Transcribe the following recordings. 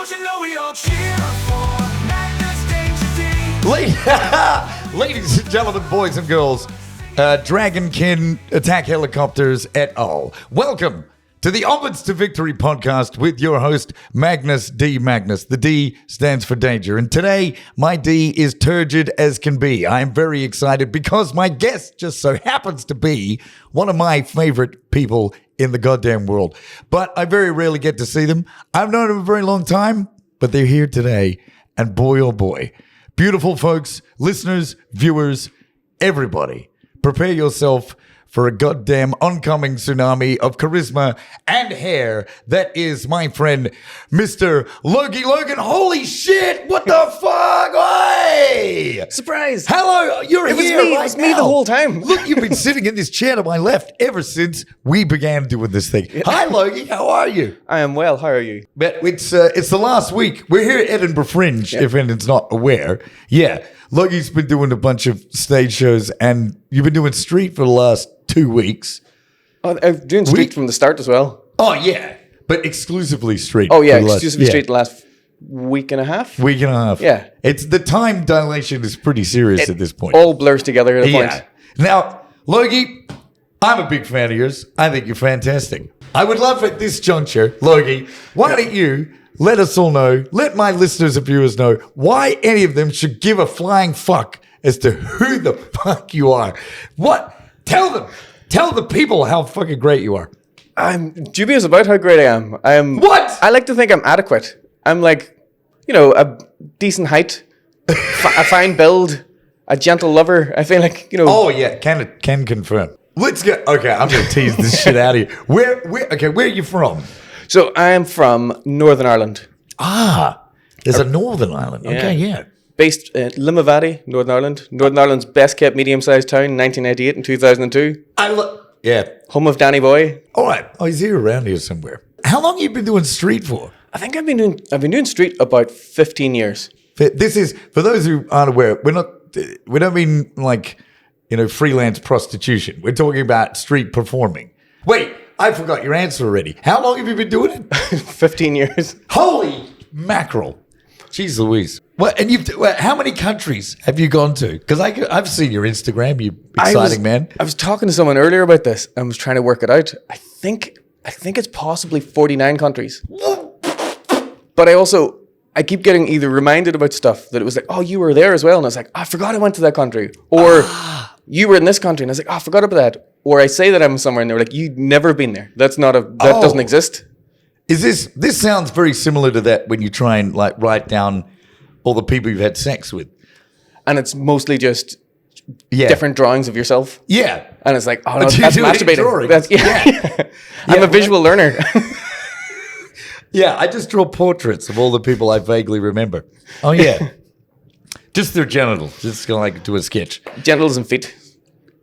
Don't you know we all cheer for Magnus Danger Ladies and gentlemen, boys and girls, Dragonkin attack helicopters et al. Welcome to the Onwards to Victory podcast with your host, Magnus D. Magnus. The D stands for danger. And today, my D is turgid as can be. I am very excited because my guest just so happens to be one of my favorite people in the goddamn world. But I very rarely get to see them. I've known them a very long time, but they're here today. And boy, oh boy, beautiful folks, listeners, viewers, everybody, prepare yourself for a goddamn oncoming tsunami of charisma and hair. That is my friend, Mr. Logy Logan. Holy shit, what the fuck? Hey! Surprise! Hello, you're It was here me. right It was now. me the whole time. Look, you've been sitting in this chair to my left ever since we began doing this thing. Hi, Logy, how are you? I am well. How are you? But it's the last week. We're here at Edinburgh Fringe, if anyone's not aware. Yeah, Logy's been doing a bunch of stage shows, and you've been doing street for the last 2 weeks. Oh, I'm doing street from the start as well. Oh, yeah, but exclusively street. Oh, yeah, for the last- exclusively street the last week and a half. Week and a half. Yeah. It's the time dilation is pretty serious at this point. All blurs together at a point. Now, Logy, I'm a big fan of yours. I think you're fantastic. I would love at this juncture, Logy, why don't you let us all know, let my listeners and viewers know why any of them should give a flying fuck as to who the fuck you are. What? Tell them. Tell the people how fucking great you are. I'm dubious about how great I am. What? I like to think I'm adequate. I'm like, a decent height, a fine build, a gentle lover. I feel like, Oh yeah, can confirm. Let's get okay. I'm gonna tease this shit out of you. Where are you from? So I am from Northern Ireland. There's a Northern Ireland. Okay, yeah. Based in Limavady, Northern Ireland. Northern Ireland's best kept medium-sized town, 1998 and 2002. Yeah. Home of Danny Boy. All right. Oh, he's here around here somewhere. How long have you been doing street for? I think I've been doing street about 15 years. This is for those who aren't aware. We don't mean like freelance prostitution. We're talking about street performing. Wait, I forgot your answer already. How long have you been doing it? 15 years. Holy mackerel! Jeez Louise. What? And how many countries have you gone to? Because I've seen your Instagram. You exciting man. I was talking to someone earlier about this. I was trying to work it out. I think it's possibly 49 countries. But I keep getting either reminded about stuff that it was like, oh, you were there as well. And I was like, oh, I forgot I went to that country. Or you were in this country. And I was like, oh, I forgot about that. Or I say that I'm somewhere and they're like, you've never been there. That doesn't exist. Is this sounds very similar to that when you try and like write down all the people you've had sex with. And it's mostly just different drawings of yourself. Yeah. And it's like, oh, no, But you that's do it in masturbating. drawings. Yeah. I'm a visual learner. Yeah, I just draw portraits of all the people I vaguely remember. Oh, yeah. Just their genitals. Just going to like do a sketch. Genitals and feet.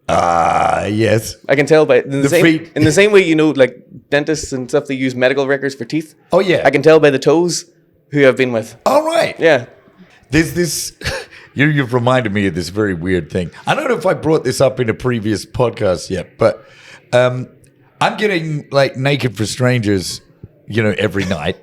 Yes. I can tell by the feet. In the same way, like dentists and stuff, they use medical records for teeth. Oh, yeah. I can tell by the toes who I've been with. All right. Yeah. There's this, you've reminded me of this very weird thing. I don't know if I brought this up in a previous podcast yet, but I'm getting like naked for strangers, every night.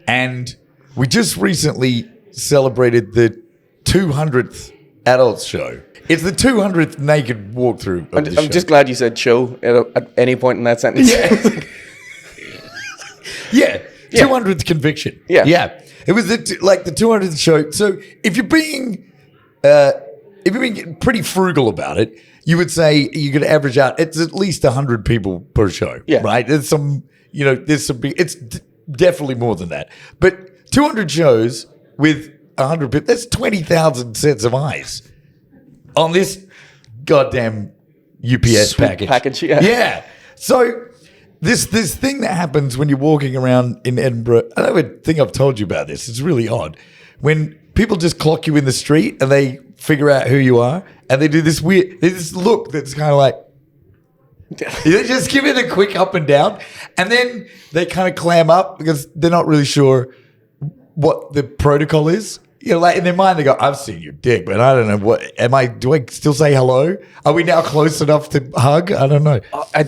And we just recently celebrated the 200th adults show. It's the 200th naked walkthrough of the show. I'm just glad you said show at any point in that sentence. Yeah. 200th conviction. Yeah. Yeah. It was the 200th show. So if you're being pretty frugal about it, you would say you could average out it's at least 100 people per show. Yeah. Right? There's it's definitely more than that. But 200 shows with 100 people, that's 20,000 sets of eyes on this goddamn UPS Sweet package. Yeah. Yeah. So this thing that happens when you're walking around in Edinburgh, I don't think I've told you about this. It's really odd. When people just clock you in the street and they figure out who you are and they do this look that's kind of like, they just give it a quick up and down and then they kind of clam up because they're not really sure what the protocol is. Like in their mind, they go, I've seen your dick, but I don't know do I still say hello? Are we now close enough to hug? I don't know. I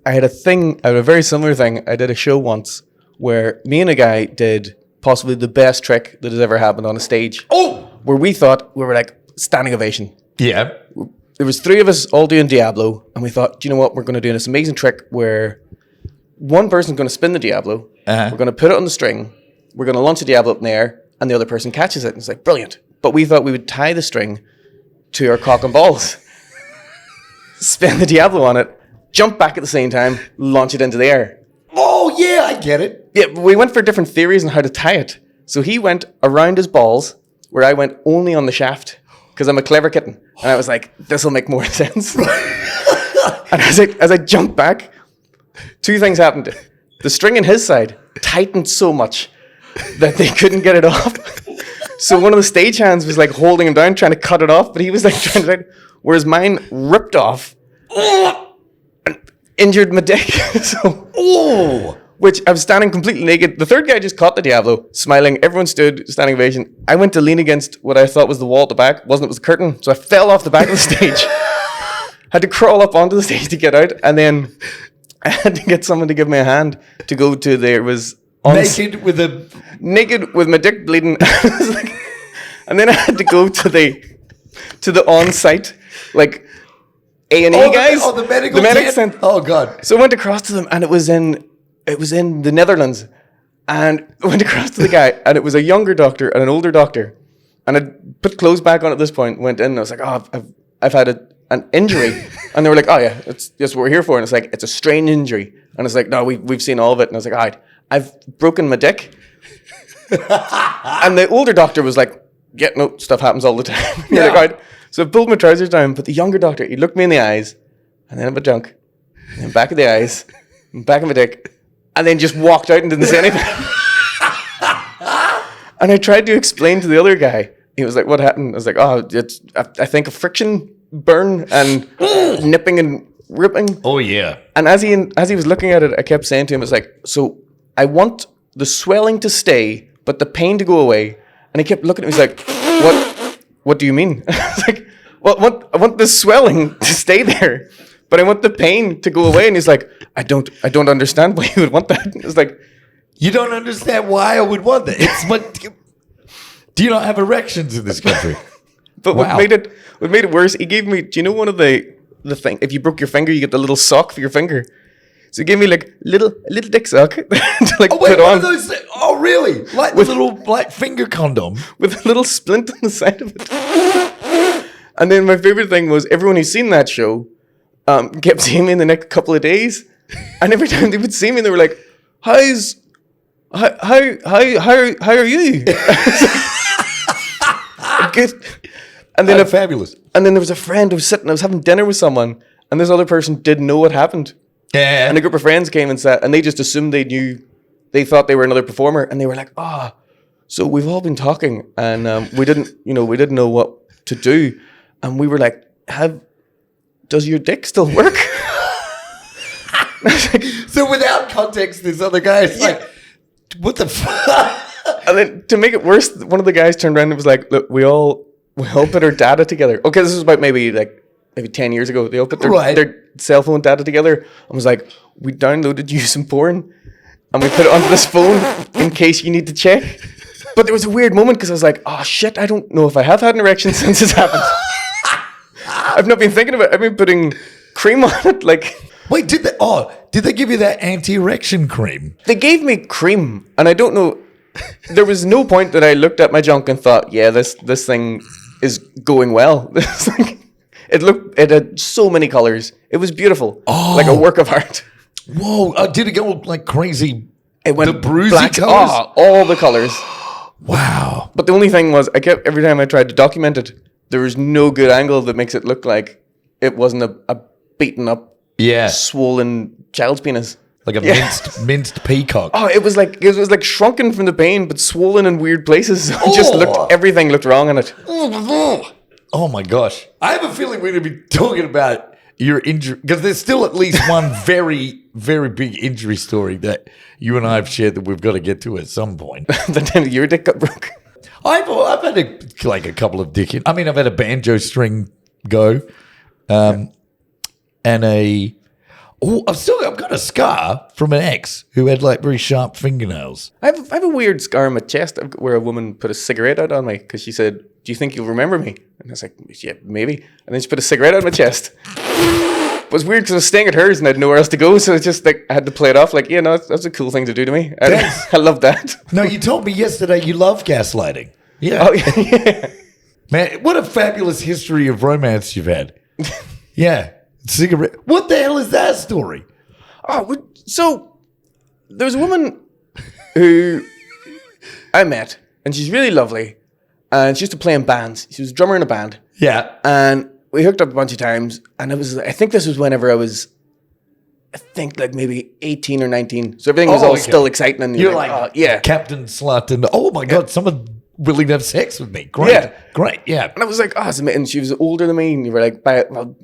had a very similar thing. I did a show once where me and a guy did possibly the best trick that has ever happened on a stage. Oh! Where we thought, we were like, standing ovation. Yeah. There was 3 of us all doing Diablo, and we thought, do you know what? We're going to do this amazing trick where one person's going to spin the Diablo, we're going to put it on the string, we're going to launch the Diablo up in the air, and the other person catches it. And it's like, brilliant. But we thought we would tie the string to our cock and balls, spin the Diablo on it, jump back at the same time, launch it into the air. Oh, yeah, I get it. Yeah, but we went for different theories on how to tie it. So he went around his balls, where I went only on the shaft, because I'm a clever kitten. And I was like, this will make more sense. And as I jumped back, 2 things happened. The string in his side tightened so much that they couldn't get it off. So one of the stagehands was like holding him down, trying to cut it off, but he was like trying to, whereas mine ripped off and injured my dick. Which I was standing completely naked. The third guy just caught the Diablo, smiling. Everyone stood, standing ovation. I went to lean against what I thought was the wall at the back. Wasn't, it was the curtain. So I fell off the back of the stage. Had to crawl up onto the stage to get out. And then I had to get someone to give me a hand to go to there. It was Naked with my dick bleeding. And then I had to go to the on-site, like, A&E guys. The medical tent. Oh, God. So I went across to them, and it was in the Netherlands. And I went across to the guy, and it was a younger doctor and an older doctor. And I'd put clothes back on at this point, went in, and I was like, oh, I've had an injury. And they were like, oh, yeah, that's what we're here for. And it's like, it's a strain injury. And it's like, no, we've seen all of it. And I was like, all right, I've broken my dick. And the older doctor was like, yeah, no, stuff happens all the time. You're like, all right. So I pulled my trousers down, but the younger doctor, he looked me in the eyes, and then at my junk, and then back of the eyes, and back of my dick, and then just walked out and didn't say anything. And I tried to explain to the other guy. He was like, what happened? I was like, oh, it's, I think a friction burn and nipping and ripping. Oh, yeah. And as he was looking at it, I kept saying to him, it's like, so I want the swelling to stay, but the pain to go away. And he kept looking at me, he's like, what do you mean? I was like, well, I want the swelling to stay there, but I want the pain to go away. And he's like, I don't understand why you would want that. It's like, you don't understand why I would want that. It's what. Do you not have erections in this country? But wow. what made it worse, he gave me, do you know one of the thing, if you broke your finger, you get the little sock for your finger. So he gave me like little dick sock to like put on. Those, oh really? Like with a little like finger condom with a little splint on the side of it. And then my favorite thing was everyone who's seen that show kept seeing me in the next couple of days, and every time they would see me, they were like, how are you? Good. And then fabulous. And then there was a friend who was sitting. I was having dinner with someone, and this other person didn't know what happened. Yeah. And a group of friends came and sat, and they just assumed they knew. They thought they were another performer, and they were like, "Ah, so we've all been talking, and we didn't know what to do." And we were like, does your dick still work? Like, so without context, this other guy is like, what the fuck? And then to make it worse, one of the guys turned around and was like, look, we all put our data together. Okay, this was about maybe 10 years ago. They all put their cell phone data together and was like, we downloaded you some porn and we put it onto this phone in case you need to check. But there was a weird moment because I was like, oh shit, I don't know if I have had an erection since this happened. I've not been thinking about it. I've been putting cream on it. Like, wait, did they give you that anti-erection cream? They gave me cream, and I don't know. There was no point that I looked at my junk and thought, yeah, this thing is going well. It had so many colors. It was beautiful, like a work of art. Whoa! Did it go like crazy? It went the bruisey black, colors. All the colors. Wow! But the only thing was, every time I tried to document it, there was no good angle that makes it look like it wasn't a beaten up, swollen child's penis. Like a minced peacock. Oh, it was like shrunken from the pain, but swollen in weird places. Everything looked wrong in it. Oh my gosh! I have a feeling we're going to be talking about your injury because there's still at least one very, very big injury story that you and I have shared that we've got to get to at some point. The time your dick got broke. I've had a couple of dick. I mean, I've had a banjo string go, and Oh, I've got a scar from an ex who had like very sharp fingernails. I have a weird scar on my chest where a woman put a cigarette out on me because she said, "Do you think you'll remember me?" And I was like, "Yeah, maybe." And then she put a cigarette on my chest. It was weird because I was staying at hers and I had nowhere else to go, so it's just like I had to play it off like, yeah, no, that's a cool thing to do to me. I love that. No, you told me yesterday you love gaslighting. Yeah. Oh yeah. Man, what a fabulous history of romance you've had. Yeah. Cigarette. What the hell is that story? Oh, so there was a woman who I met, and she's really lovely, and she used to play in bands. She was a drummer in a band. Yeah. And we hooked up a bunch of times, and I think this was whenever I was, like maybe 18 or 19. So everything was all still exciting. And you're like, oh, yeah. Captain Slut, and oh my God, someone willing to have sex with me. Great. Yeah. Great. Yeah. And I was like, oh, it's amazing. And she was older than me, and you were like,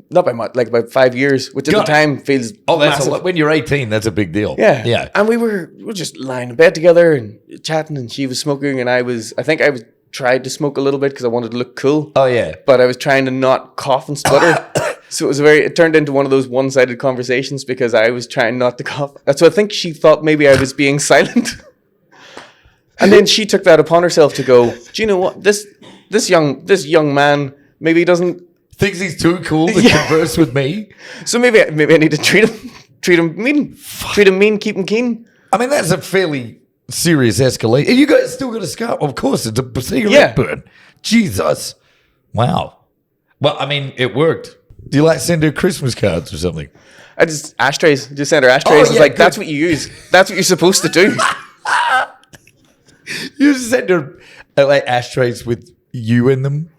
not by much, like about 5 years, which at the time feels that's massive. a lot. When you're 18, that's a big deal. Yeah. Yeah. And we were just lying in bed together and chatting, and she was smoking, and I think I was tried to smoke a little bit because I wanted to look cool. Oh, yeah. But I was trying to not cough and stutter. So it turned into one of those one-sided conversations because I was trying not to cough. So I think she thought maybe I was being silent. And then she took that upon herself to go, do you know what? This young man maybe doesn't Thinks he's too cool to converse with me. So maybe I need to treat him mean, keep him keen. I mean, that's a fairly serious escalation. You guys still got a scar? Of course, it's a cigarette burn. Jesus. Wow. Well, I mean, it worked. Do you like send her Christmas cards or something? I just send her ashtrays. It's like, that's what you use. That's what you're supposed to do. You just send her like ashtrays with you in them.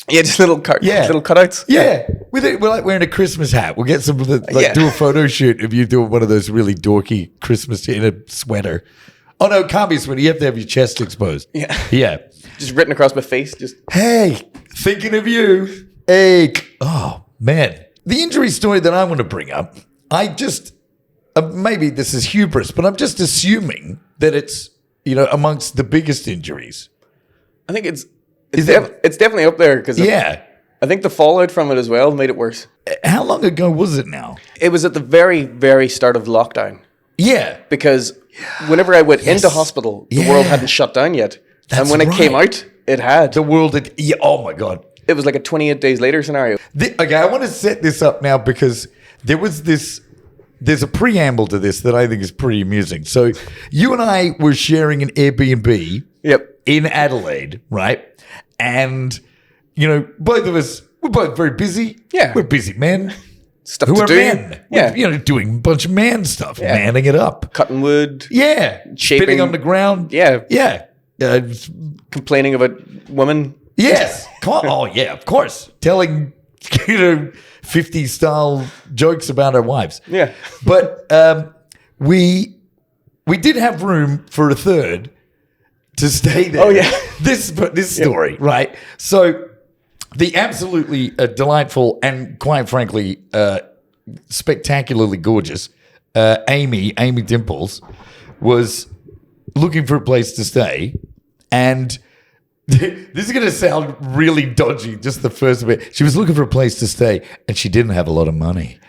Yeah, just little cutouts. Yeah, we're like wearing a Christmas hat. We'll get some of the do a photo shoot of you doing one of those really dorky Christmas in a sweater. Oh no, it can't be a sweater. You have to have your chest exposed. Yeah. Just written across my face. Just hey, thinking of you. Hey, oh man, the injury story that I want to bring up. I just maybe this is hubris, but I'm just assuming that it's amongst the biggest injuries. I think it's definitely up there because I think the fallout from it as well made it worse. How long ago was it now? It was at the very, very start of lockdown. Yeah. Because whenever I went into hospital, the world hadn't shut down yet. That's and when it came out, it had. The world had, oh my God. It was like a 28 days later scenario. Okay, I want to set this up now because there's a preamble to this that I think is pretty amusing. So you and I were sharing an Airbnb in Adelaide, right? And, both of us, we're both very busy. Yeah. We're busy men. Stuff who to are do. men. Yeah. We're, doing a bunch of man stuff, manning it up. Cutting wood. Yeah. Shaping. Spitting on the ground. Yeah. Yeah. Complaining about women. Yes. Oh, yeah, of course. Telling, 50s style jokes about our wives. Yeah. But we did have room for a third to stay there. Oh, yeah. This story, right? So the absolutely delightful and quite frankly spectacularly gorgeous Amy Dimples was looking for a place to stay, and this is going to sound really dodgy, just the first bit. She was looking for a place to stay, and she didn't have a lot of money.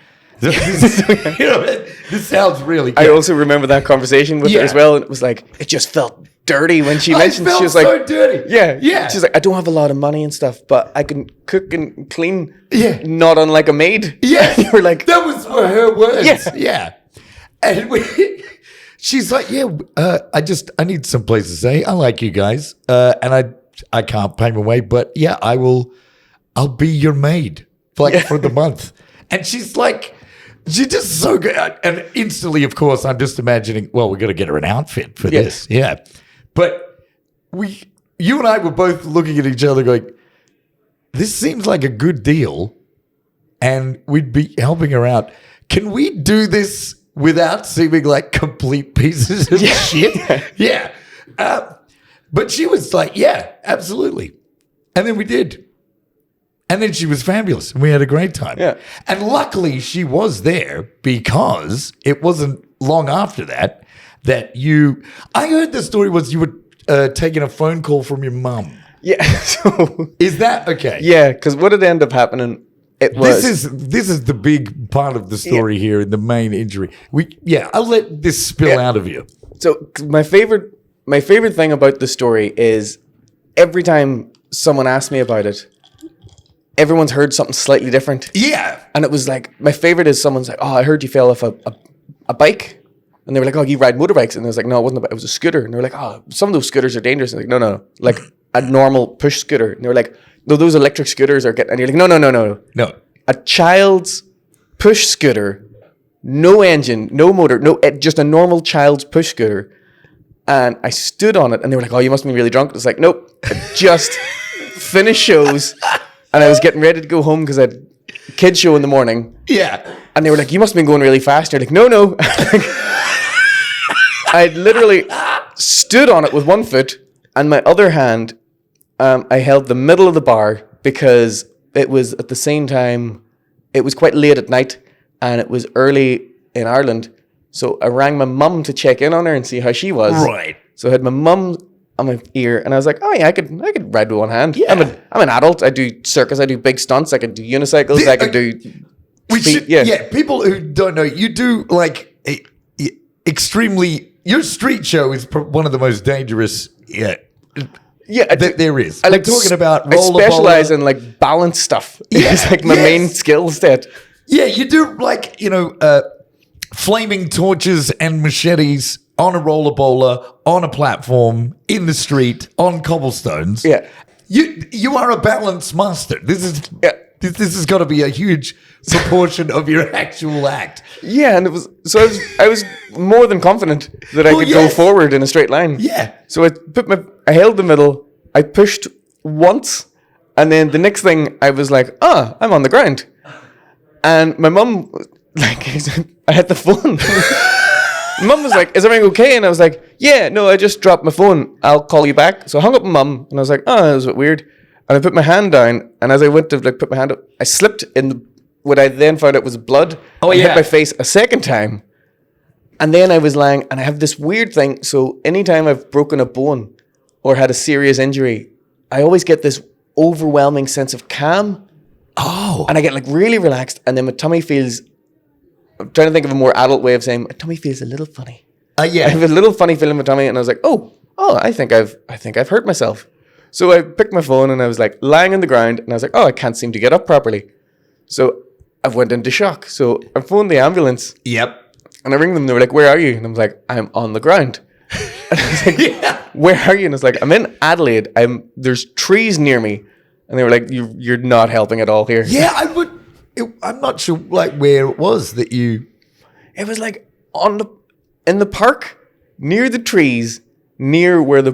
This sounds really good. I also remember that conversation with her as well, and it was like, it just felt dirty when she mentioned she was like, so dirty. Yeah. She's like, I don't have a lot of money and stuff, but I can cook and clean. Yeah. Not unlike a maid. Yeah. You were like, that was her words. Yeah. Yeah. And she's like, I need some place to stay. I like you guys. And I can't pay my way, but I'll be your maid for the month. And she's just so good. And instantly, of course, I'm just imagining, well, we're going to get her an outfit for this. Yeah. But you and I were both looking at each other going, this seems like a good deal. And we'd be helping her out. Can we do this without seeming like complete pieces of shit? Yeah. But she was like, yeah, absolutely. And then we did. And then she was fabulous. And we had a great time. Yeah. And luckily she was there because it wasn't long after that I heard the story was you were taking a phone call from your mum. yeah. So Is that okay? yeah, because what had ended up happening It was. This is the big part of the story here in the main injury. I'll let this spill out of you. So my favorite thing about the story is every time someone asks me about it, everyone's heard something slightly different. Yeah. And it was like, my favorite is someone's like, oh, I heard you fell off a bike. And they were like, oh, you ride motorbikes? And I was like, no, it wasn't a bike, it was a scooter. And they were like, oh, some of those scooters are dangerous. And I'm like, no, like a normal push scooter. And they were like, no, those electric scooters are getting, and you're like, no. A child's push scooter, no engine, no motor, just a normal child's push scooter. And I stood on it and they were like, oh, you must be really drunk. I was like, nope, I just finished shows and I was getting ready to go home because I had a kid show in the morning. Yeah. And they were like, you must have been going really fast. And you're like, no. I literally stood on it with one foot and my other hand, I held the middle of the bar because it was at the same time, it was quite late at night and it was early in Ireland. So I rang my mum to check in on her and see how she was. Right. So I had my mum on my ear and I was like, oh yeah, I could ride with one hand. Yeah. I'm an adult. I do circus. I do big stunts. I can do unicycles. I can do... People who don't know, you do like extremely... Your street show is one of the most dangerous... there is. I like talking about I specialize in like balance stuff. It's like my main skill set. Yeah, you do like, flaming torches and machetes on a roller bowler, on a platform, in the street, on cobblestones. Yeah. You are a balance master. This has got to be a huge proportion of your actual act. Yeah, and it was so I was more than confident that I could go forward in a straight line. Yeah. So I held the middle, I pushed once, and then the next thing I was like, I'm on the ground. And my mum, like, I had the phone. Mum was like, is everything okay? And I was like, yeah, no, I just dropped my phone. I'll call you back. So I hung up with Mum, and I was like, that was a bit weird. And I put my hand down, and as I went to put my hand up, I slipped in what I then found out was blood. I hit my face a second time. And then I was lying, and I have this weird thing. So anytime I've broken a bone or had a serious injury, I always get this overwhelming sense of calm. Oh. And I get like really relaxed, and then my tummy feels... I'm trying to think of a more adult way of saying my tummy feels a little funny. I have a little funny feeling in my tummy, and I was like, oh, I think I've hurt myself. So I picked my phone and I was like lying on the ground, and I was like, I can't seem to get up properly. So I went into shock. So I phoned the ambulance. Yep. And I ring them. They were like, where are you? And I was like, I'm on the ground. And I was like, where are you? And I was like, I'm in Adelaide. There's trees near me. And they were like, you're not helping at all here. Yeah, I'm not sure like where it was that you... It was like in the park, near the trees, near where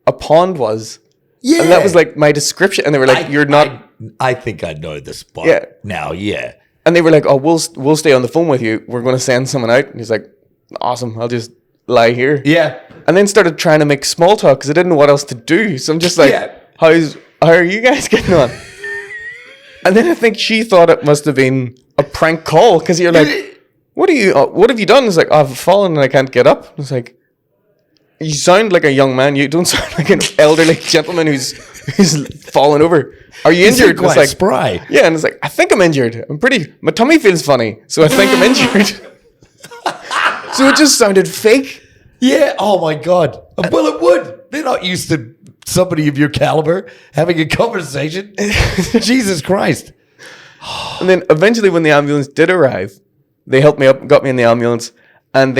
a pond was. Yeah. And that was like my description. And they were like, you're not... I think I know the spot now, yeah. And they were like, we'll stay on the phone with you. We're going to send someone out. And he's like, awesome, I'll just lie here. Yeah. And then started trying to make small talk because I didn't know what else to do. So I'm just like, how are you guys getting on? And then I think she thought it must have been a prank call because you're like, what have you done? It's like, I've fallen and I can't get up. It's like, you sound like a young man. You don't sound like an elderly gentleman who's fallen over. Are you injured? Quite it's like spry. Yeah, and it's like, I think I'm injured. My tummy feels funny, so I think I'm injured. So it just sounded fake. Yeah. Oh my God. Well, it would. They're not used to somebody of your caliber having a conversation. Jesus Christ. And then eventually when the ambulance did arrive, they helped me up, got me in the ambulance, and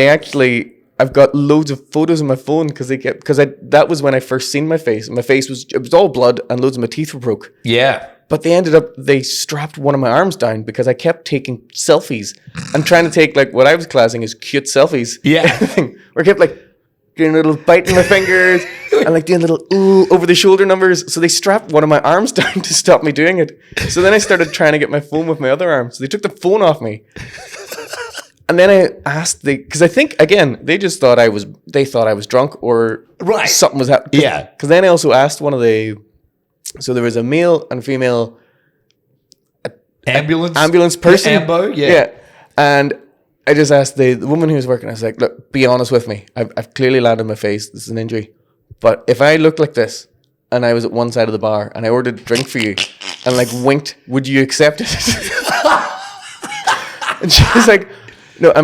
I've got loads of photos on my phone because that was when I first seen my face. My face was all blood and loads of my teeth were broke. Yeah. But they strapped one of my arms down because I kept taking selfies and trying to take like what I was classing as cute selfies. Yeah. Where I kept like doing a little bite in my fingers and like doing little over the shoulder numbers. So they strapped one of my arms down to stop me doing it. So then I started trying to get my phone with my other arm. So they took the phone off me. And then I asked because I think again they thought I was drunk or something was happening. Yeah. Because then I also asked so there was a male and female ambulance person. Ambo, yeah. And I just asked the woman who was working. I was like, look, be honest with me. I've clearly landed on my face. This is an injury. But if I looked like this and I was at one side of the bar and I ordered a drink for you and like winked, "Would you accept it?" And she was like, "No, I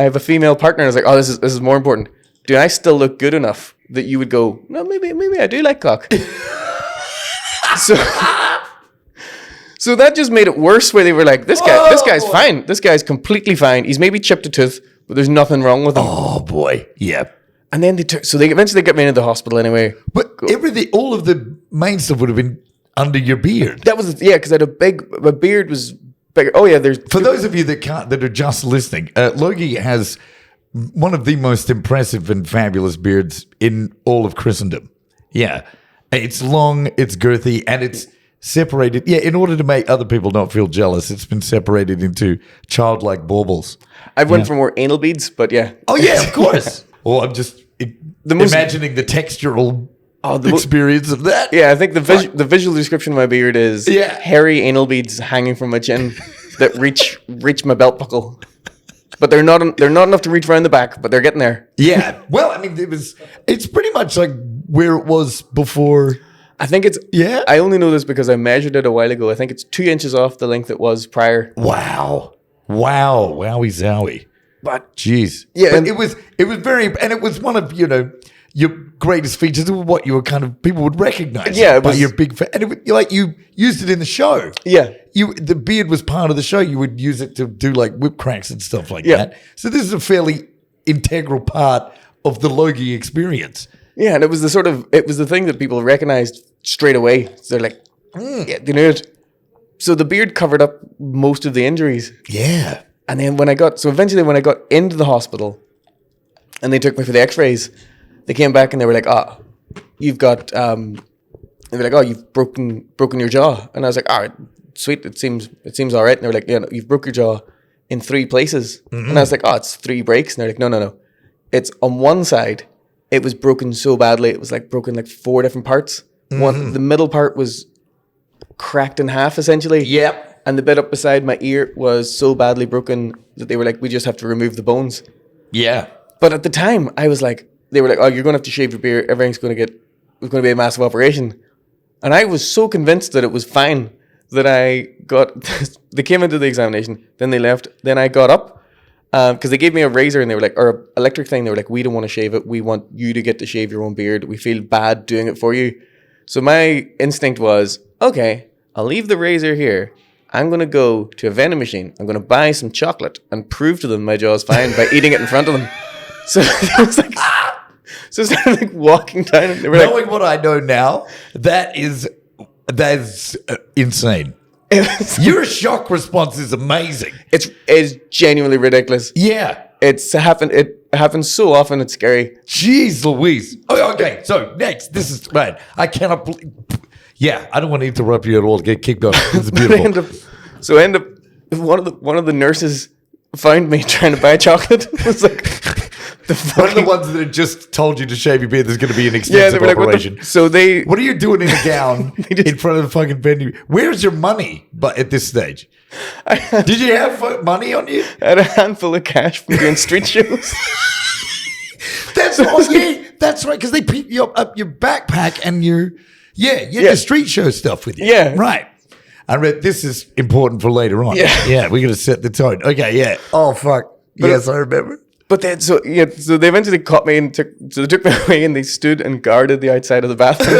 have a female partner." And I was like, "Oh, this is more important. Do I still look good enough that you would go, no, maybe I do like cock?" So that just made it worse, where they were like, this guy's fine. This guy's completely fine. He's maybe chipped a tooth, but there's nothing wrong with him. Oh boy. Yeah. And then they eventually got me into the hospital anyway. But all of the main stuff would have been under your beard. That was, because I had my beard was bigger. Oh yeah, For those of you that are just listening, Logie has one of the most impressive and fabulous beards in all of Christendom. Yeah. It's long, it's girthy, and it's separated. Yeah, in order to make other people not feel jealous, it's been separated into childlike baubles. I've went for more anal beads, but yeah. Oh yeah, of course. Well, I'm just imagining the textural experience of that. Yeah, I think the visual description of my beard is hairy anal beads hanging from my chin that reach my belt buckle. But they're not enough to reach around the back, but they're getting there. Yeah. Well, I mean, it's pretty much like where it was before. I think it's... Yeah? I only know this because I measured it a while ago. I think it's 2 inches off the length it was prior. Wow. Wowie zowie. But... Jeez. Yeah. But it was very... And it was one of, your greatest features of what you were kind of... People would recognize by your big... And you used it in the show. Yeah. The beard was part of the show. You would use it to do like whip cracks and stuff like that. So this is a fairly integral part of the Logie experience. Yeah, and it was the thing that people recognized straight away. So they're like, yeah, they knew it. So the beard covered up most of the injuries. Yeah. And then eventually when I got into the hospital and they took me for the x-rays, they came back and they were like, you've got, they were like, you've broken your jaw. And I was like, all right, sweet, it seems all right. And they were like, yeah, no, you've broke your jaw in 3 places. Mm-hmm. And I was like, it's 3 breaks. And they're like, no. It's on one side. It was broken so badly. It was like broken like 4 different parts. The middle part was cracked in half essentially. Yep. And the bit up beside my ear was so badly broken that they were like, we just have to remove the bones. Yeah. But at the time I was like, they were like, you're going to have to shave your beard. It's going to be a massive operation. And I was so convinced that it was fine that they came into the examination, then they left, then I got up. Because they gave me a razor and they were like, or electric thing. They were like, we don't want to shave it. We want you to get to shave your own beard. We feel bad doing it for you. So my instinct was, okay, I'll leave the razor here. I'm going to go to a vending machine. I'm going to buy some chocolate and prove to them my jaw's fine by eating it in front of them. So it was like, so I started like walking down and they were Knowing what I know now, that is insane. Your shock response is amazing. It's genuinely ridiculous. Yeah. It happens so often, it's scary. Jeez Louise. Oh, okay, so next, this is, man, I cannot believe, I don't want to interrupt you at all to get kicked off. This is beautiful. One of the nurses found me trying to buy chocolate. It was like, one of the ones that had just told you to shave your beard, there's going to be an extensive operation. What are you doing in a gown in front of the fucking venue? Where's your money? But at this stage, did you have money on you? I had a handful of cash from doing street shows. That's right. Because they pick you up your backpack and you had the street show stuff with you. Yeah, right. I read this is important for later on. Yeah, we're going to set the tone. Okay, yeah. Oh fuck. Yes, I remember. But then, so they eventually caught me and they took me away and they stood and guarded the outside of the bathroom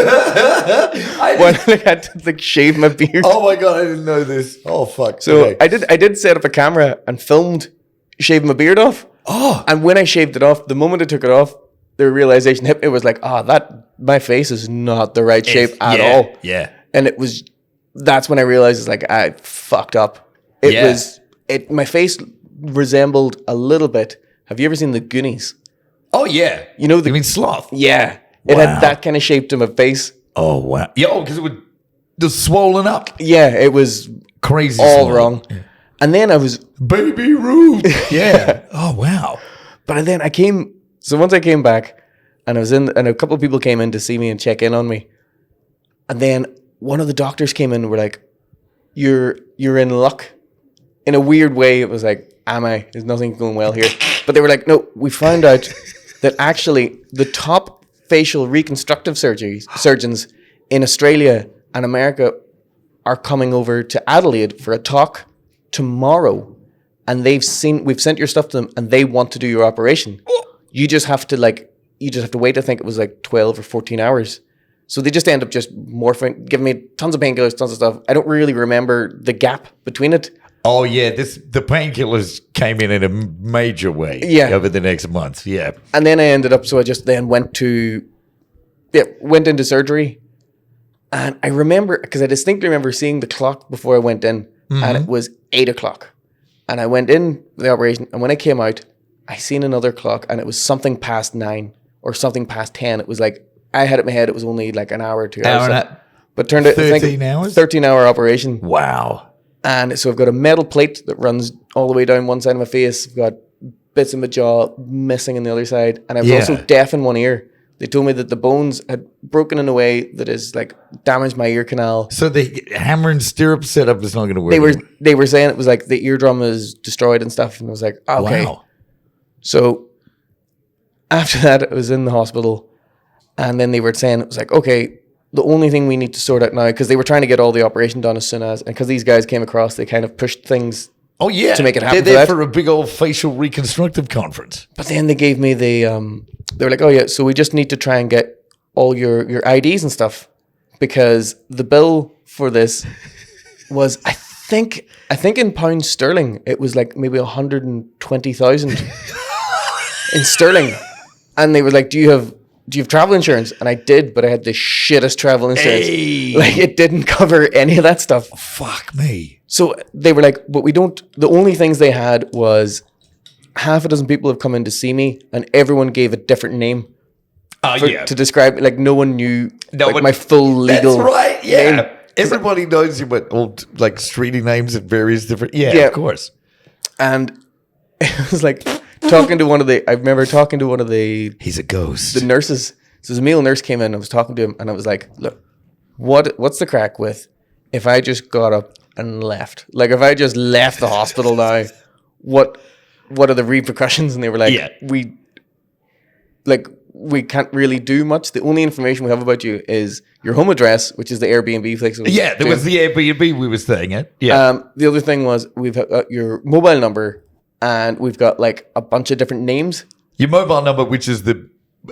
when I had to shave my beard. Oh my god, I didn't know this. Oh fuck. So okay. I did set up a camera and filmed shaving my beard off. Oh. And when I shaved it off, the moment I took it off, the realization hit me. It was like, my face is not the right shape at all. Yeah. And that's when I realized it's like I fucked up. My face resembled a little bit. Have you ever seen The Goonies? Oh, yeah. You mean Sloth? Yeah. It had that kind of shape to my face. Oh, wow. Yeah, because it would just swollen up. Yeah, it was crazy. All wrong. Yeah. And then I was... Baby Ruth. Yeah. Oh, wow. But then once I came back and and a couple of people came in to see me and check in on me. And then one of the doctors came in and were like, you're in luck. In a weird way, it was like, am I? There's nothing going well here. But they were like, no, we found out that actually the top facial reconstructive surgeons in Australia and America are coming over to Adelaide for a talk tomorrow, and we've sent your stuff to them, and they want to do your operation. You just have to wait. I think it was like 12 or 14 hours. So they just end up just morphing, giving me tons of painkillers, tons of stuff. I don't really remember the gap between it. Oh yeah, the painkillers came in a major way. Over the next months. Yeah, and then I ended up. So I just then went into surgery, and I remember because I distinctly remember seeing the clock before I went in, and it was 8 o'clock, and I went in for the operation, and when I came out, I seen another clock, and it was something past 9 or something past 10. It was like I had it in my head. It was only like an hour or 2 hours, but turned out 13 hours, 13-hour operation. Wow. And so I've got a metal plate that runs all the way down one side of my face. I've got bits of my jaw missing on the other side. And I was also deaf in one ear. They told me that the bones had broken in a way that has like damaged my ear canal. So the hammer and stirrup setup is not going to work. They were saying it was like the eardrum is destroyed and stuff. And I was like, okay. Wow. So after that, I was in the hospital. And then they were saying, it was like, okay, the only thing we need to sort out now, because they were trying to get all the operation done as soon as, and because these guys came across, they kind of pushed things to make it happen. They're there for a big old facial reconstructive conference. But then they gave me they were like, oh yeah, so we just need to try and get all your IDs and stuff, because the bill for this was, I think in pounds sterling, it was like maybe 120,000 in sterling. And they were like, do you have travel insurance? And I did, but I had the shittest travel insurance. Hey. Like, it didn't cover any of that stuff. Fuck me. So they were like, but we don't, the only things they had was half a dozen people have come in to see me, and everyone gave a different name to describe, like no one knew my full legal That's right, yeah. name. Everybody knows you, but all like streety names at various different, of course. And it was like, I remember talking to one of the... He's a ghost. The nurses. So the male nurse came in, I was talking to him, and I was like, look, what's the crack with if I just got up and left? Like, if I just left the hospital now, what are the repercussions? And they were like, we can't really do much. The only information we have about you is your home address, which is the Airbnb place. Yeah, there was the Airbnb we were staying at. Yeah. The other thing was we've got your mobile number, and we've got like a bunch of different names. Your mobile number, which is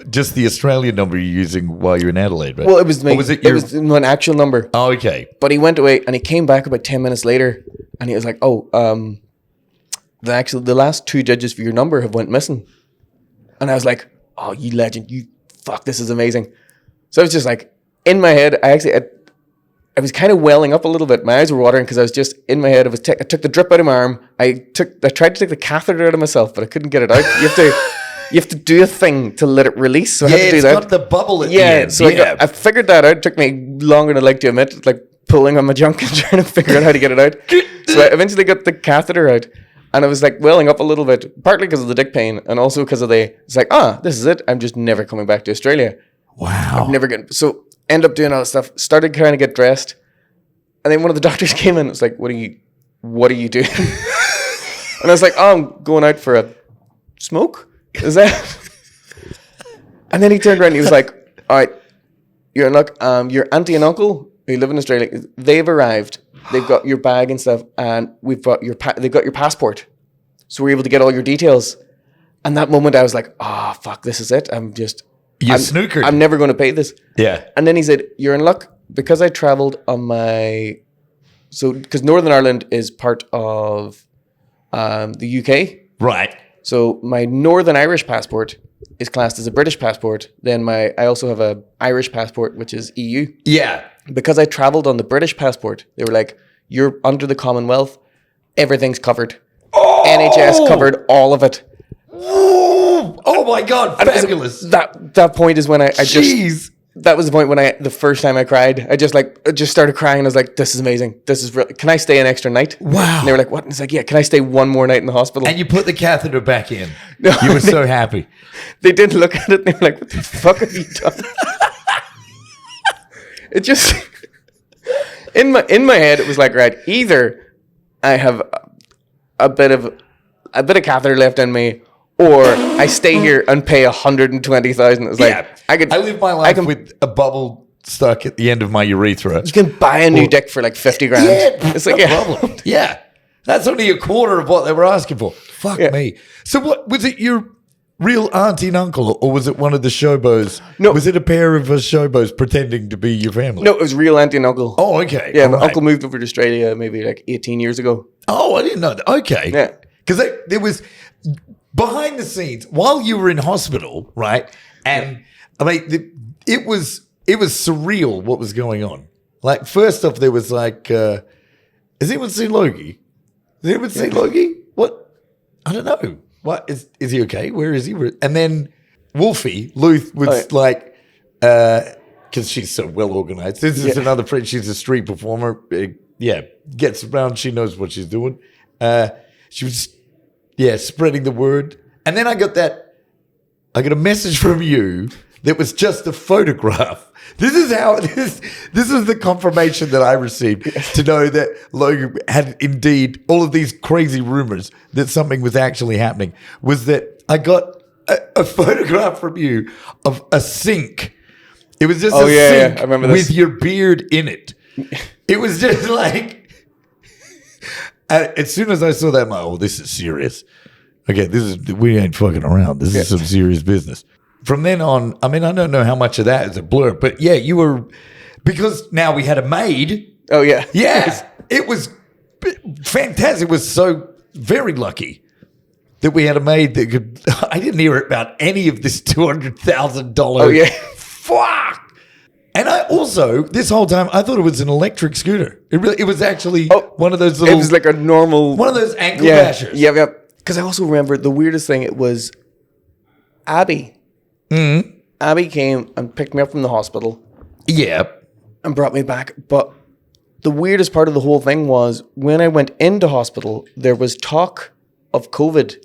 just the Australian number you're using while you're in Adelaide, right? Well, it was was an actual number. Oh, okay. But he went away, and he came back about 10 minutes later, and he was like, the last 2 digits for your number have went missing. And I was like, oh, you legend, this is amazing. So I was just like, in my head, I was kind of welling up a little bit. My eyes were watering because I was just in my head. I took the drip out of my arm. I tried to take the catheter out of myself, but I couldn't get it out. You have to do a thing to let it release. So I had to do that. It's got the bubble at the end. So I figured that out. It took me longer than I'd like to admit. It's like pulling on my junk and trying to figure out how to get it out. So I eventually got the catheter out, and I was like welling up a little bit, partly because of the dick pain, and also because of it's like, this is it. I'm just never coming back to Australia. Wow. So end up doing all this stuff. Started trying to get dressed, and then one of the doctors came in. It was like, "What are you doing?" And I was like, "Oh, I'm going out for a smoke." Is that? And then he turned around and he was like, "All right, you're in luck. Your auntie and uncle who live in Australia, they've arrived. They've got your bag and stuff, and they've got your passport. So we're able to get all your details." And that moment, I was like, "Oh fuck, this is it. I'm snookered. I'm never going to pay this." Yeah. And then he said, "You're in luck because I travelled on because Northern Ireland is part of the UK, right? So my Northern Irish passport is classed as a British passport. Then I also have a Irish passport, which is EU. Yeah. Because I travelled on the British passport, they were like, "You're under the Commonwealth. Everything's covered. Oh! NHS covered all of it." Oh my God, fabulous. That point is when that was the point when the first time I cried. I just started crying, and I was like, "This is amazing. This is real. Can I stay an extra night?" Wow. And they were like, "What?" And it's like, "Yeah, can I stay one more night in the hospital?" And you put the catheter back in. No, you were so happy. They didn't look at it, and they were like, "What the fuck have you done?" It just in my head, it was like, right, either I have a bit of catheter left in me, or I stay here and pay 120,000. It was like, I live my life with a bubble stuck at the end of my urethra. You can buy a new dick for like 50 grand. Yeah, It's like, no yeah. problem. Yeah. That's only a quarter of what they were asking for. Fuck me. So what was it, your real auntie and uncle, or was it one of the showbows? No. Was it a pair of showbows pretending to be your family? No, it was real auntie and uncle. Oh, okay. Yeah, All my right. uncle moved over to Australia maybe like 18 years ago. Oh, I didn't know that. Okay. Yeah. Because there was behind the scenes while you were in hospital, right? And I mean, it was surreal what was going on. Like, first off, there was like, has anyone seen Logy? Has anyone seen Logy? What? I don't know. What is he okay? Where is he? And then Wolfie, Luth, was like, because she's so well organized. This is another friend. She's a street performer. Gets around. She knows what she's doing. She was, spreading the word. And then I got a message from you that was just a photograph. This is the confirmation that I received to know that Logan had indeed all of these crazy rumors that something was actually happening. Was that I got a photograph from you of a sink. It was just sink I remember this. with your beard in it. It was just like, as soon as I saw that, I'm like, oh, this is serious. Okay, we ain't fucking around. This is some serious business. From then on, I mean, I don't know how much of that is a blur, but yeah, you were, because now we had a maid. Oh, yeah. Yes, it was fantastic. It was so very lucky that we had a maid that could, I didn't hear about any of this $200,000. Oh, yeah. Fuck. And I also, this whole time, I thought it was an electric scooter. It was actually one of those little. It was like a normal. One of those ankle bashers. Yeah. Because I also remember the weirdest thing, it was Abby. Mm-hmm. Abby came and picked me up from the hospital. Yeah. And brought me back. But the weirdest part of the whole thing was when I went into hospital, there was talk of COVID.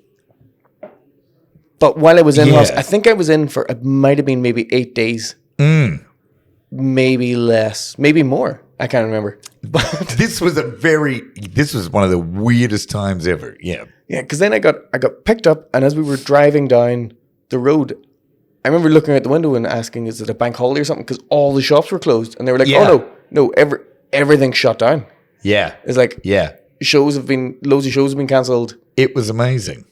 But while I was in hospital, I think I was in for, it might have been maybe 8 days. Maybe less, maybe more. I can't remember. But this was one of the weirdest times ever. Yeah. Yeah, because then I got picked up, and as we were driving down the road, I remember looking out the window and asking, "Is it a bank holiday or something?" Because all the shops were closed, and they were like, "Oh no, everything's shut down." Yeah. It's like loads of shows have been cancelled. It was amazing.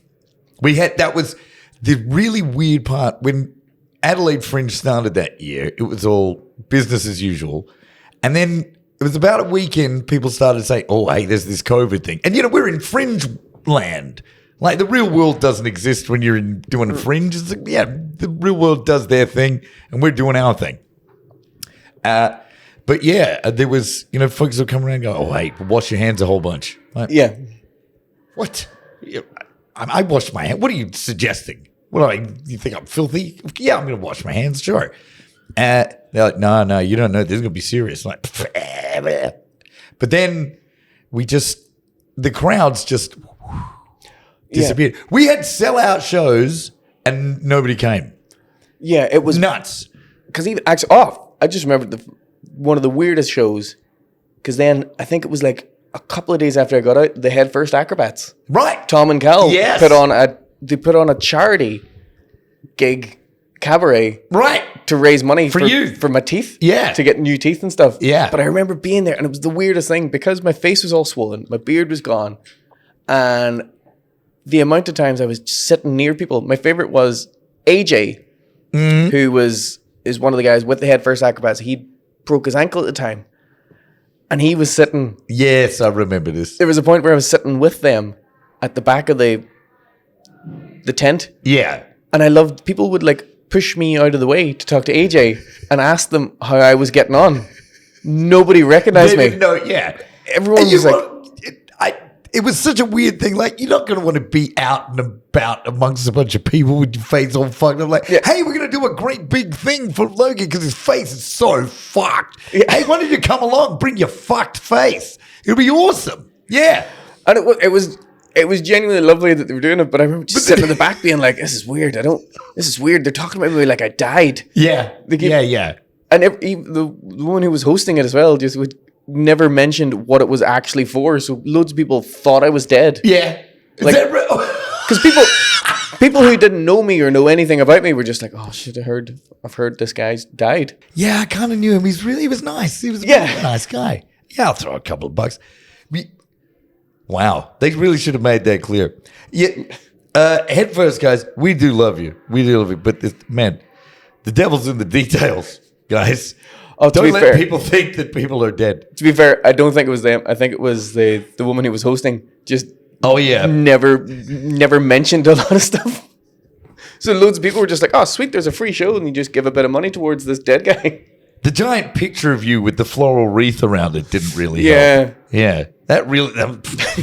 That was the really weird part when Adelaide Fringe started that year. It was all business as usual, and then it was about a weekend. People started to say, "Oh, hey, there's this COVID thing," and we're in Fringe land. Like, the real world doesn't exist when you're doing a Fringe. It's like, the real world does their thing, and we're doing our thing. But there was, folks will come around and go, "Oh, hey, wash your hands a whole bunch." Like, what? I wash my hands. What are you suggesting? You think I'm filthy? Yeah, I'm going to wash my hands, sure. They're like, no, you don't know. This is going to be serious. I'm like, but then the crowds just disappeared. We had sellout shows and nobody came. Yeah, it was nuts. Because even actually, I just remembered one of the weirdest shows. Because then I think it was like a couple of days after I got out, the Head First Acrobats, right? Tom and Cal, yes, put on a charity gig cabaret, right, to raise money for my teeth, to get new teeth and stuff. Yeah, but I remember being there, and it was the weirdest thing because my face was all swollen, my beard was gone, and the amount of times I was sitting near people. My favorite was AJ, who is one of the guys with the Head First Acrobats. He broke his ankle at the time, and he was sitting. Yes, I remember this. There was a point where I was sitting with them at the back of the tent. Yeah, and I loved people would like push me out of the way to talk to AJ and ask them how I was getting on. Nobody recognized me. No, yeah, everyone was like. It was such a weird thing. Like, you're not going to want to be out and about amongst a bunch of people with your face all fucked up. Like, hey, we're going to do a great big thing for Logan because his face is so fucked. Yeah. Hey, why don't you come along? Bring your fucked face. It'll be awesome. Yeah. And it was genuinely lovely that they were doing it. But I remember just sitting in the back being like, this is weird. This is weird. They're talking about me like I died. Yeah. Yeah. And the woman who was hosting it as well just would never mentioned what it was actually for, so loads of people thought I was dead. Yeah. Like, Because people who didn't know me or know anything about me were just like, oh shit, I've heard this guy's died. Yeah, I kind of knew him. He was nice. He was a Yeah. really nice guy. Yeah, I'll throw a couple of bucks. Wow, they really should have made that clear. Yeah, head first, guys. We do love you. But man, the devil's in the details, guys. Oh, to Don't be let fair- people think that people are dead. To be fair, I don't think it was them. I think it was the woman who was hosting. Just Oh yeah, never mentioned a lot of stuff. So loads of people were just like, oh sweet, there's a free show, and you just give a bit of money towards this dead guy. the giant picture of you with the floral wreath around it didn't really Yeah. help. Yeah, that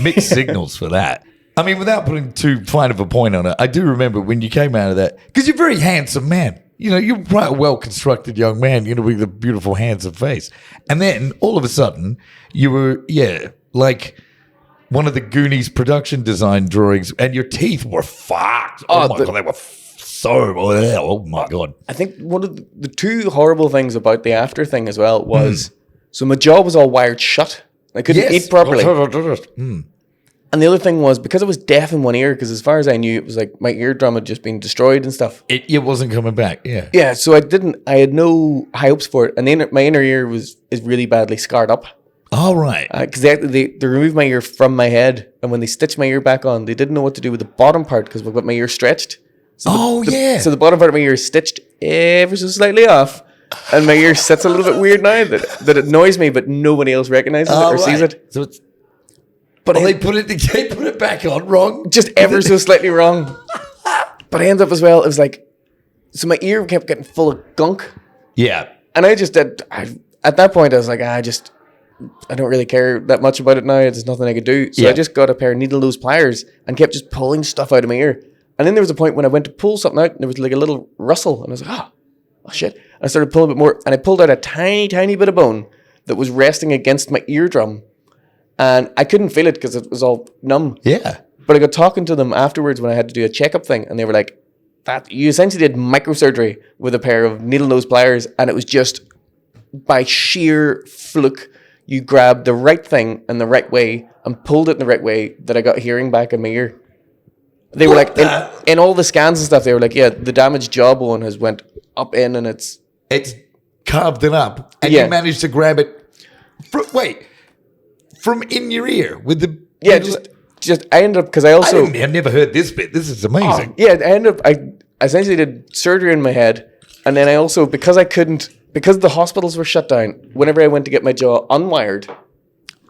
mixed signals for that. I mean, without putting too fine of a point on it, I do remember when you came out of that, because you're a very handsome man. You know, you're quite a well-constructed young man, you know, with a beautiful, handsome face. And then, all of a sudden, you were, like one of the Goonies production design drawings, and your teeth were fucked. Oh my God, they were oh my God. I think one of the two horrible things about the after thing as well was, so my jaw was all wired shut. I couldn't eat properly. And the other thing was, because I was deaf in one ear, because as far as I knew, it was like my eardrum had just been destroyed and stuff. It wasn't coming back, yeah. Yeah, so I had no high hopes for it. And my inner ear is really badly scarred up. All right. Because they removed my ear from my head, and when they stitched my ear back on, they didn't know what to do with the bottom part because we've got my ear stretched. So So the bottom part of my ear is stitched ever so slightly off, and my ear sits a little bit weird now that it annoys me, but nobody else recognizes it or sees it. So it's, But they put it back on wrong? just ever so slightly wrong. But I ended up as well, it was like, so my ear kept getting full of gunk, Yeah. and I just did. At that point, I was like, I don't really care that much about it now. There's nothing I could do. So I just got a pair of needle nose pliers and kept just pulling stuff out of my ear. And then there was a point when I went to pull something out and there was like a little rustle. And I was like, oh shit. And I started pulling a bit more. And I pulled out a tiny, tiny bit of bone that was resting against my eardrum. And I couldn't feel it because it was all numb. Yeah. But I got talking to them afterwards when I had to do a checkup thing. And they were like, that you essentially did microsurgery with a pair of needle nose pliers. And it was just by sheer fluke. You grabbed the right thing in the right way and pulled it in the right way that I got hearing back in my ear. They were like, in all the scans and stuff, they were like, yeah, the damaged jawbone has went up in and it's carved it up. And you managed to grab it. From in your ear with the... Yeah, just I ended up, because I also... I've never heard this bit. This is amazing. I essentially did surgery in my head. And then I also, because the hospitals were shut down, whenever I went to get my jaw unwired,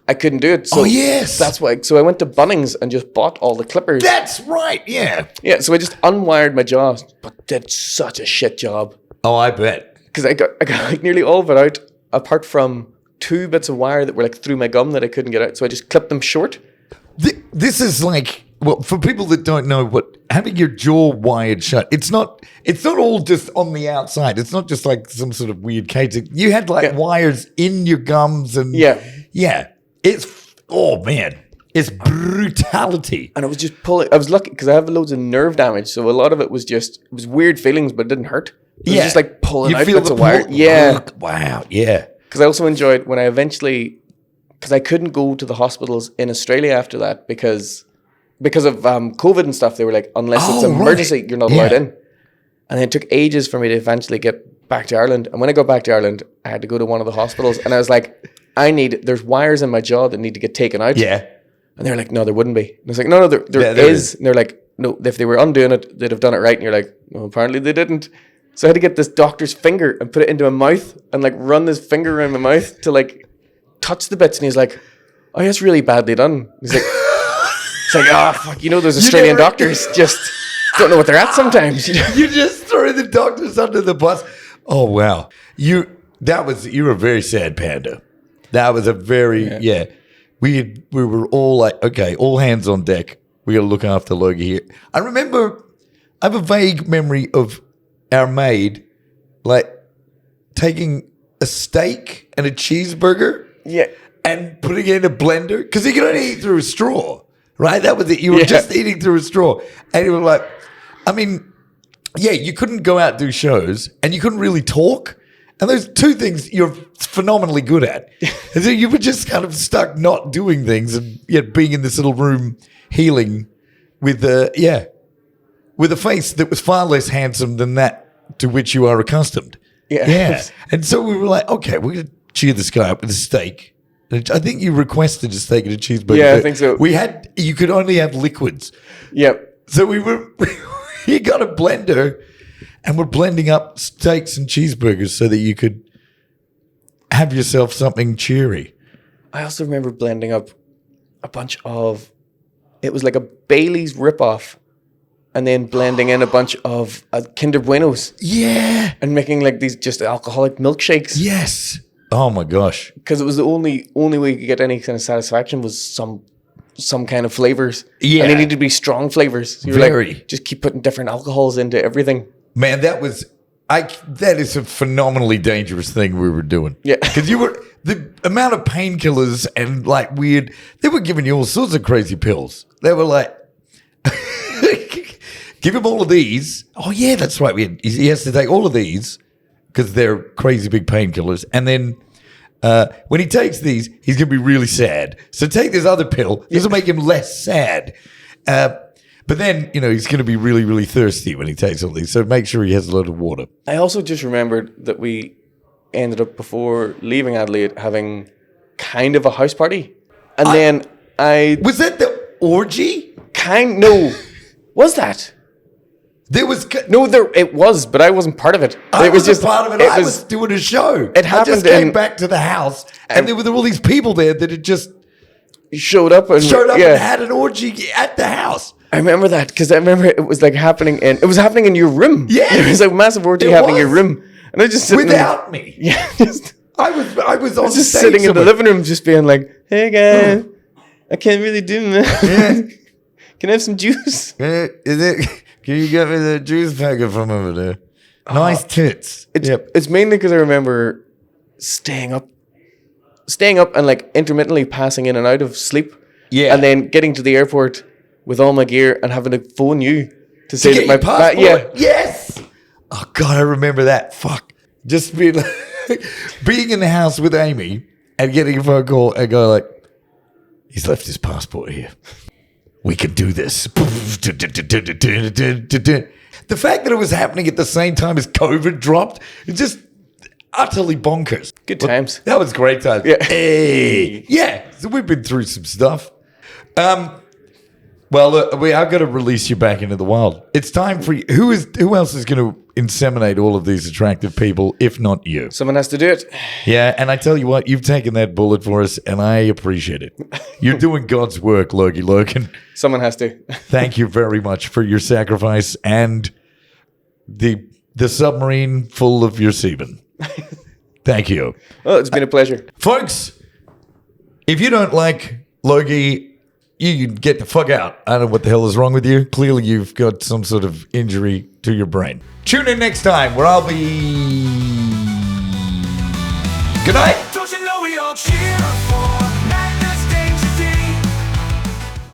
I couldn't do it. So yes. That's why. So I went to Bunnings and just bought all the clippers. That's right, yeah. Yeah, so I just unwired my jaw, but did such a shit job. Oh, I bet. Because I got like nearly all of it out, apart from 2 bits of wire that were like through my gum that I couldn't get out. So I just clipped them short. This is like, well, for people that don't know what having your jaw wired shut, it's not all just on the outside. It's not just like some sort of weird cage. You had like wires in your gums and yeah. It's it's brutality. And I was just pulling. I was lucky because I have loads of nerve damage, so a lot of it was weird feelings, but it didn't hurt. It was just like pulling out bits of wire. Yeah. Wow. Yeah. Because I also enjoyed when I eventually, because I couldn't go to the hospitals in Australia after that because of COVID and stuff. They were like, unless it's an emergency, you're not allowed in. And it took ages for me to eventually get back to Ireland. And when I got back to Ireland, I had to go to one of the hospitals, and I was like, there's wires in my jaw that need to get taken out. Yeah. And they're like, no, there wouldn't be. And I was like, no, there is. And they're like, no, if they were undoing it, they'd have done it right. And you're like, no, apparently they didn't. So I had to get this doctor's finger and put it into my mouth and like run this finger around my mouth to like touch the bits. And he's like, oh, that's really badly done. He's like, fuck, those Australian doctors just don't know what they're at sometimes. You just throw the doctors under the bus. Oh, wow. You were a very sad panda. That was a very, we were all like, okay, all hands on deck. We got to look after Logie here. I have a vague memory of our maid, like, taking a steak and a cheeseburger and putting it in a blender. Because you could only eat through a straw, right? That was it. You were just eating through a straw. And you were like, I mean, you couldn't go out and do shows and you couldn't really talk. And those 2 things you're phenomenally good at. And so you were just kind of stuck not doing things and yet being in this little room healing with a face that was far less handsome than that to which you are accustomed. Yeah. And so we were like, okay, we're going to cheer this guy up with a steak. And I think you requested a steak and a cheeseburger. Yeah, I but think so. You could only have liquids. Yep. So he got a blender and we're blending up steaks and cheeseburgers so that you could have yourself something cheery. I also remember blending up a bunch of, it was like a Bailey's ripoff, and then blending in a bunch of Kinder Buenos. Yeah. And making like these just alcoholic milkshakes. Yes. Oh my gosh. Because it was the only way you could get any kind of satisfaction was some kind of flavors. Yeah. And they needed to be strong flavors. So you were Very. like, just keep putting different alcohols into everything. Man, that is a phenomenally dangerous thing we were doing. Yeah. Because the amount of painkillers and like weird, they were giving you all sorts of crazy pills. They were like, give him all of these. Oh yeah, that's right. He has to take all of these because they're crazy big painkillers. And then when he takes these, he's going to be really sad. So take this other pill. This will make him less sad. But then, he's going to be really, really thirsty when he takes all these. So make sure he has a lot of water. I also just remembered that we ended up, before leaving Adelaide, having kind of a house party. And then Was that the orgy? No. Was that? There was... No, it was, but I wasn't part of it. I was just part of it. I was doing a show. It happened. I just came back to the house, and there were all these people there that had just showed up and had an orgy at the house. I remember that because I remember it was like happening in your room. Yeah, there was a massive orgy happening in your room, and I was just sitting without me. Yeah, I was on just stage sitting in the somewhere. living room, just being like, "Hey guys, I can't really do that. Yeah. Can I have some juice?" Can you get me the juice packet from over there? Nice tits. It's mainly because I remember staying up and like intermittently passing in and out of sleep. Yeah. And then getting to the airport with all my gear and having to phone you to say Get that my your passport. yeah. Yes. Oh God, I remember that. Fuck. Just being in the house with Amy and getting a phone call and go like, he's left his passport here. We can do this. The fact that it was happening at the same time as COVID dropped, it's just utterly bonkers. Good times. That was great times. Yeah. Hey. Yeah. So we've been through some stuff. Well, I've got to release you back into the wild. It's time for you. Who else is going to inseminate all of these attractive people, if not you? Someone has to do it. Yeah, and I tell you what, you've taken that bullet for us, and I appreciate it. You're doing God's work, Logy Logan. Someone has to. Thank you very much for your sacrifice and the submarine full of your semen. Thank you. Well, it's been a pleasure. Folks, if you don't like Logy, you can get the fuck out. I don't know what the hell is wrong with you. Clearly, you've got some sort of injury to your brain. Tune in next time where I'll be... Good night. Don't you know we all cheer